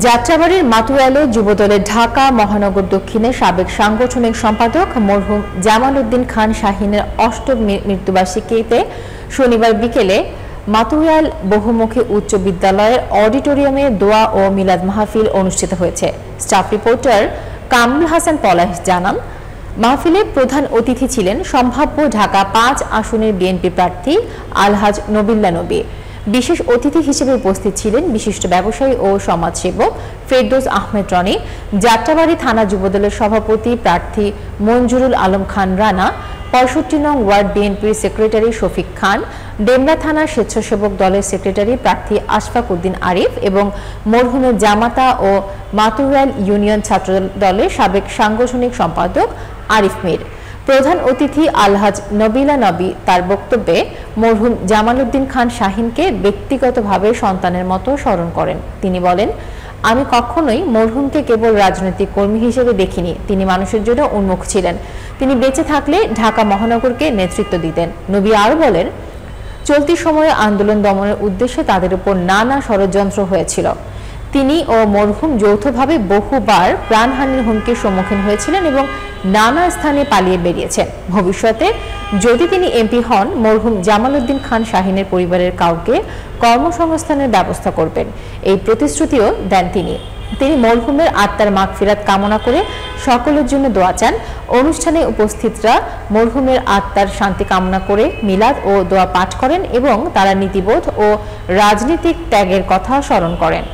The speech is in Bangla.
যাত্রাবাড়ির মাতুয়াইলে যুবদলের ঢাকা মহানগর দক্ষিণের সাবেক সাংগঠনিক সম্পাদক মরহুম জামাল উদ্দিন খান শাহীনের অষ্টম মৃত্যুবার্ষিকীতে শনিবার বিকেলে মাতুয়াইল বহুমুখী উচ্চ বিদ্যালয়ের অডিটোরিয়ামে দোয়া ও মিলাদ মাহফিল অনুষ্ঠিত হয়েছে। স্টাফ রিপোর্টার কামরুল হাসান পলাশ জানান, মাহফিলে প্রধান অতিথি ছিলেন সম্ভাব্য ঢাকা ৫ আসনের বিএনপি প্রার্থী আলহাজ নবিল্লা নবী। বিশেষ অতিথি হিসেবে উপস্থিত ছিলেন বিশিষ্ট ব্যবসায়ী ও সমাজসেবক ফেরদৌস আহমেদ রনি, যাত্রাবাড়ি থানা যুবদলের সভাপতি প্রার্থী মঞ্জুরুল আলম খান রানা, ৬৫ নং ওয়ার্ড বিএনপির সেক্রেটারি শফিক খান, ডেমরা থানার স্বেচ্ছাসেবক দলের সেক্রেটারি প্রার্থী আশফাক উদ্দিন আরিফ এবং মরহুমের জামাতা ও মাতুয়াইল ইউনিয়ন ছাত্র দলের সাবেক সাংগঠনিক সম্পাদক আরিফ মীর। প্রধান অতিথি আলহাজ নবিলা নবী তার বক্তব্যে মরহুম জামাল উদ্দিন খান শাহীনকে ব্যক্তিগতভাবে সন্তানের মতো স্মরণ করেন। তিনি বলেন, আমি কখনোই মরহুমকে কেবল রাজনৈতিক কর্মী হিসেবে দেখিনি, তিনি মানুষের জন্য উন্মুখ ছিলেন। তিনি বেঁচে থাকলে ঢাকা মহানগরকে নেতৃত্ব দিতেন। নবী আরও বলেন, চলতি সময়ে আন্দোলন দমনের উদ্দেশ্যে তাদের উপর নানা ষড়যন্ত্র হয়েছিল। তিনি ও মরহুম যৌথভাবে বহুবার প্রাণহানির হুমকির সম্মুখীন হয়েছিলেন এবং নানা স্থানে পালিয়ে বেরিয়েছেন। ভবিষ্যতে যদি তিনি এমপি হন, মরহুম জামাল উদ্দিন খান শাহীনের পরিবারের কাউকে কর্মসংস্থানের ব্যবস্থা করবেন, এই প্রতিশ্রুতিও দেন তিনি। তিনি মরহুমের আত্মার মাগফিরাত কামনা করে সকলের জন্য দোয়া চান। অনুষ্ঠানে উপস্থিতরা মরহুমের আত্মার শান্তি কামনা করে মিলাদ ও দোয়া পাঠ করেন এবং তারা নীতিবোধ ও রাজনৈতিক ত্যাগের কথা স্মরণ করেন।